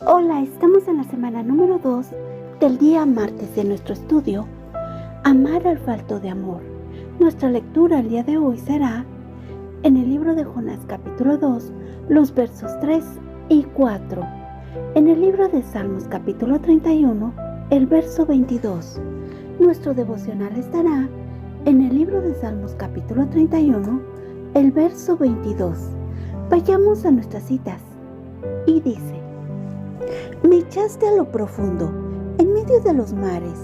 Hola, estamos en la semana número 2 del día martes de nuestro estudio, Amar al falto de amor. Nuestra lectura el día de hoy será en el libro de Jonás capítulo 2, los versos 3 y 4. En el libro de Salmos capítulo 31, el verso 22. Nuestro devocional estará en el libro de Salmos capítulo 31, el verso 22. Vayamos a nuestras citas. Y dice: Me echaste a lo profundo, en medio de los mares,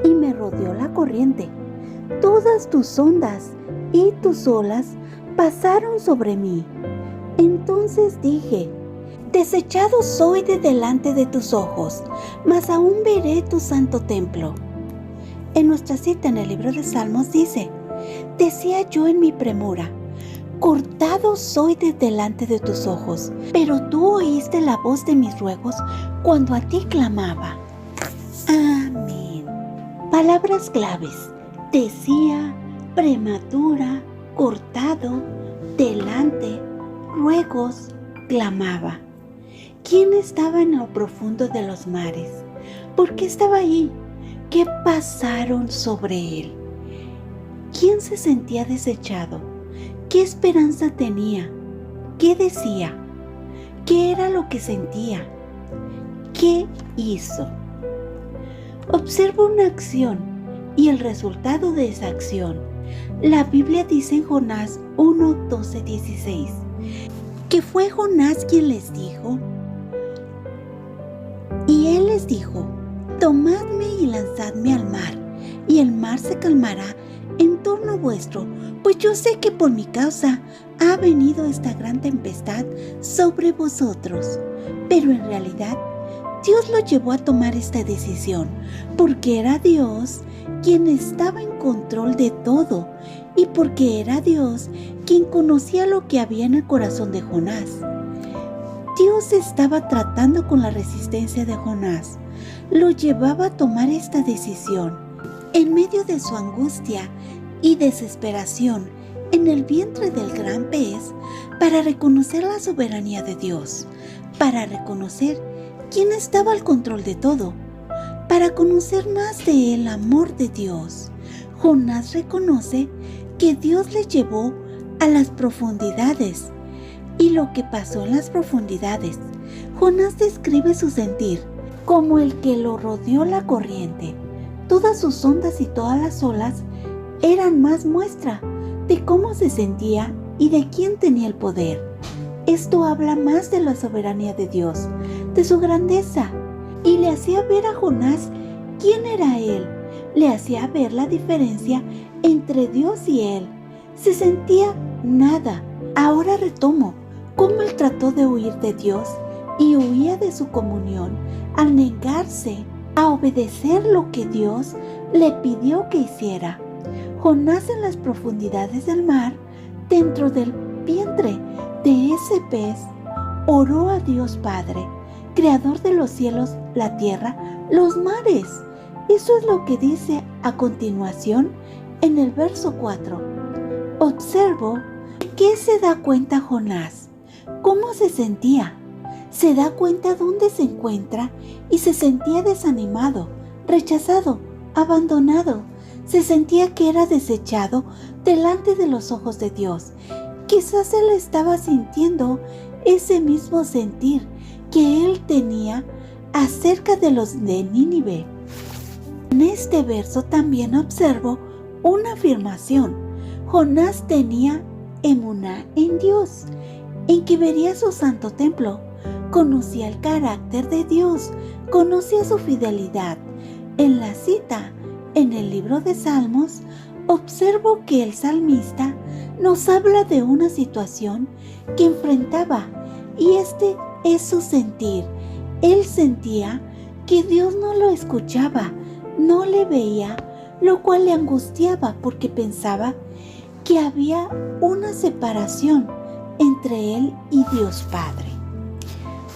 y me rodeó la corriente. Todas tus ondas y tus olas pasaron sobre mí. Entonces dije: Desechado soy de delante de tus ojos, mas aún veré tu santo templo. En nuestra cita en el libro de Salmos dice: Decía yo en mi premura: Cortado soy de delante de tus ojos, pero tú oíste la voz de mis ruegos cuando a ti clamaba. Amén. Palabras claves: decía, prematura, cortado, delante, ruegos, clamaba. ¿Quién estaba en lo profundo de los mares? ¿Por qué estaba ahí? ¿Qué pasaron sobre él? ¿Quién se sentía desechado? ¿Qué esperanza tenía? ¿Qué decía? ¿Qué era lo que sentía? ¿Qué hizo? Observa una acción y el resultado de esa acción. La Biblia dice en Jonás 1, 12, 16, que fue Jonás quien les dijo, y él les dijo: Tomadme y lanzadme al mar, y el mar se calmará en torno vuestro, pues yo sé que por mi causa ha venido esta gran tempestad sobre vosotros. Pero en realidad Dios lo llevó a tomar esta decisión, porque era Dios quien estaba en control de todo, y porque era Dios quien conocía lo que había en el corazón de Jonás. Dios estaba tratando con la resistencia de Jonás, lo llevaba a tomar esta decisión. En medio de su angustia y desesperación en el vientre del gran pez, para reconocer la soberanía de Dios, para reconocer quién estaba al control de todo, para conocer más de el amor de Dios. Jonás reconoce que Dios le llevó a las profundidades y lo que pasó en las profundidades. Jonás describe su sentir como el que lo rodeó la corriente. Todas sus ondas y todas las olas eran más muestra de cómo se sentía y de quién tenía el poder. Esto habla más de la soberanía de Dios, de su grandeza, y le hacía ver a Jonás quién era él. Le hacía ver la diferencia entre Dios y él. Se sentía nada. Ahora retomo cómo él trató de huir de Dios y huía de su comunión al negarse a obedecer lo que Dios le pidió que hiciera. Jonás, en las profundidades del mar, dentro del vientre de ese pez, oró a Dios Padre, creador de los cielos, la tierra, los mares. Eso es lo que dice a continuación en el verso 4. Observo que se da cuenta Jonás, cómo se sentía. Se da cuenta dónde se encuentra y se sentía desanimado, rechazado, abandonado. Se sentía que era desechado delante de los ojos de Dios. Quizás él estaba sintiendo ese mismo sentir que él tenía acerca de los de Nínive. En este verso también observo una afirmación. Jonás tenía emuná en Dios, en que vería su santo templo. Conocía el carácter de Dios, conocía su fidelidad. En la cita en el libro de Salmos, observo que el salmista nos habla de una situación que enfrentaba, y este es su sentir. Él sentía que Dios no lo escuchaba, no le veía, lo cual le angustiaba porque pensaba que había una separación entre él y Dios Padre.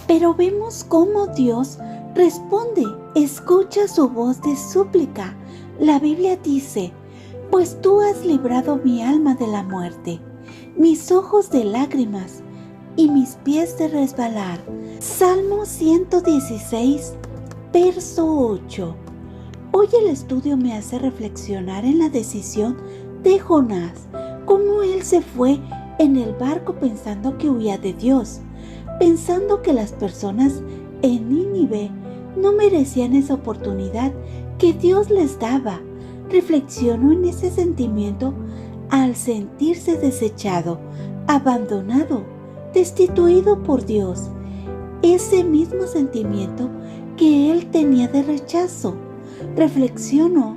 Pero vemos cómo Dios responde, escucha su voz de súplica. La Biblia dice: Pues tú has librado mi alma de la muerte, mis ojos de lágrimas, y mis pies de resbalar. Salmo 116, verso 8. Hoy el estudio me hace reflexionar en la decisión de Jonás, cómo él se fue en el barco pensando que huía de Dios, pensando que las personas en Nínive no merecían esa oportunidad que Dios les daba. Reflexionó en ese sentimiento al sentirse desechado, abandonado, destituido por Dios. Ese mismo sentimiento que él tenía de rechazo. Reflexionó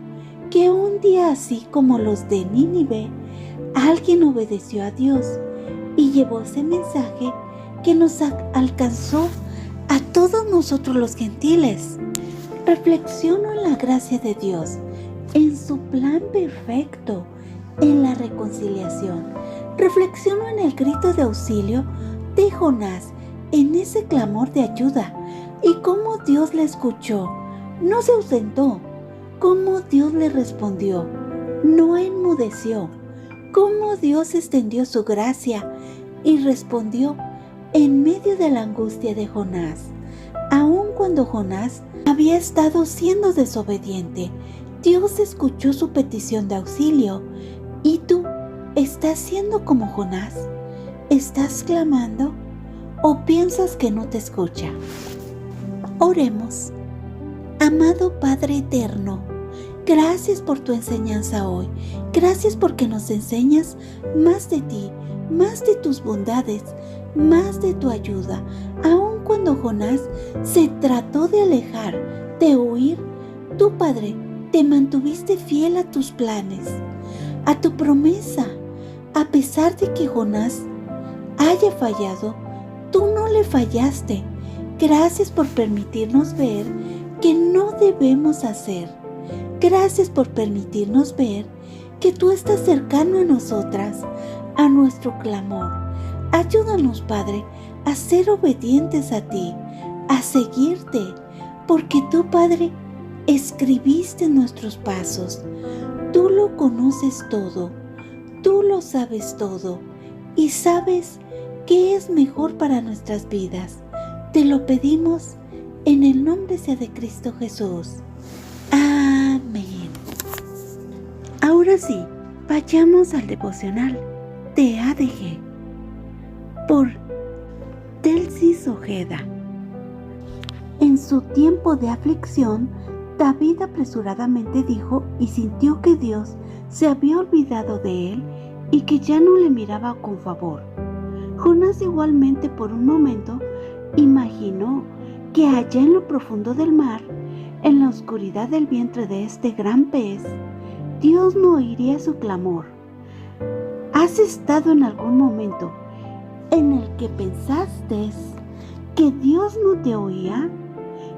que un día así como los de Nínive, alguien obedeció a Dios y llevó ese mensaje que nos alcanzó a todos nosotros los gentiles. Reflexiono en la gracia de Dios, en su plan perfecto, en la reconciliación. Reflexiono en el grito de auxilio de Jonás, en ese clamor de ayuda, y cómo Dios le escuchó, no se ausentó, cómo Dios le respondió, no enmudeció, cómo Dios extendió su gracia y respondió en medio de la angustia de Jonás. Aun cuando Jonás había estado siendo desobediente, Dios escuchó su petición de auxilio. ¿Y tú estás siendo como Jonás? ¿Estás clamando o piensas que no te escucha? Oremos. Amado Padre eterno, gracias por tu enseñanza hoy. Gracias porque nos enseñas más de ti, más de tus bondades, más de tu ayuda. Aun cuando Jonás se trató de alejar, de huir, tú, Padre, te mantuviste fiel a tus planes, a tu promesa. A pesar de que Jonás haya fallado, tú no le fallaste. Gracias por permitirnos ver que no debemos hacer. Gracias por permitirnos ver que tú estás cercano a nosotras, a nuestro clamor. Ayúdanos, Padre, a ser obedientes a ti, a seguirte, porque tú, Padre, escribiste nuestros pasos. Tú lo conoces todo, tú lo sabes todo y sabes qué es mejor para nuestras vidas. Te lo pedimos en el nombre sea de Cristo Jesús. Amén. Ahora sí, vayamos al devocional de ADG por Delsis Ojeda. En su tiempo de aflicción, David apresuradamente dijo y sintió que Dios se había olvidado de él y que ya no le miraba con favor. Jonás igualmente por un momento imaginó que allá en lo profundo del mar, en la oscuridad del vientre de este gran pez, Dios no oiría su clamor. ¿Has estado en algún momento en el que pensaste que Dios no te oía?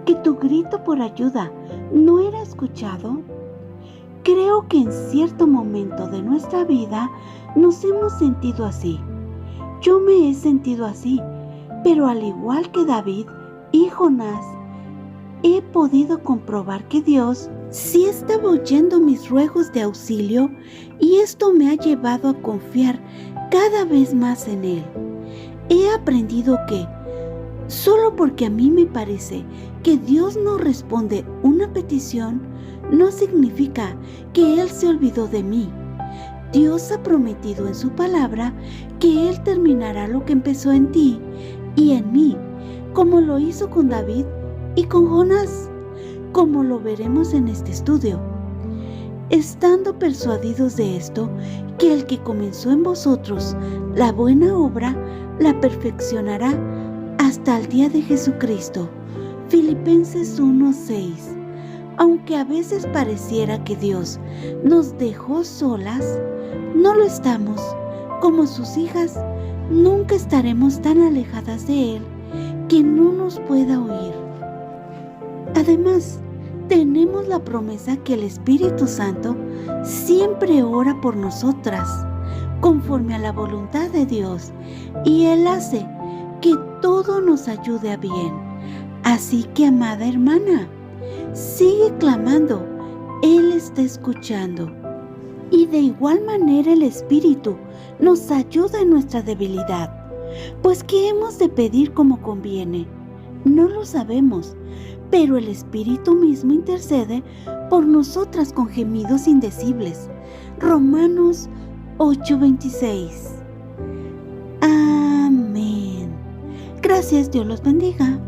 ¿Que tu grito por ayuda no era escuchado? Creo que en cierto momento de nuestra vida nos hemos sentido así. Yo me he sentido así, pero al igual que David y Jonás, he podido comprobar que Dios sí estaba oyendo mis ruegos de auxilio y esto me ha llevado a confiar cada vez más en Él. He aprendido que solo porque a mí me parece que Dios no responde una petición, no significa que Él se olvidó de mí. Dios ha prometido en su palabra que Él terminará lo que empezó en ti y en mí, como lo hizo con David y con Jonás, como lo veremos en este estudio. Estando persuadidos de esto, que el que comenzó en vosotros la buena obra, la perfeccionará hasta el día de Jesucristo. Filipenses 1:6. Aunque a veces pareciera que Dios nos dejó solas, no lo estamos. Como sus hijas, nunca estaremos tan alejadas de Él que no nos pueda oír. Además, tenemos la promesa que el Espíritu Santo siempre ora por nosotras, conforme a la voluntad de Dios, y Él hace que todo nos ayude a bien. Así que, amada hermana, sigue clamando, Él está escuchando. Y de igual manera el Espíritu nos ayuda en nuestra debilidad. Pues ¿qué hemos de pedir como conviene? No lo sabemos, pero el Espíritu mismo intercede por nosotras con gemidos indecibles. Romanos 8:26. Amén. Gracias, Dios los bendiga.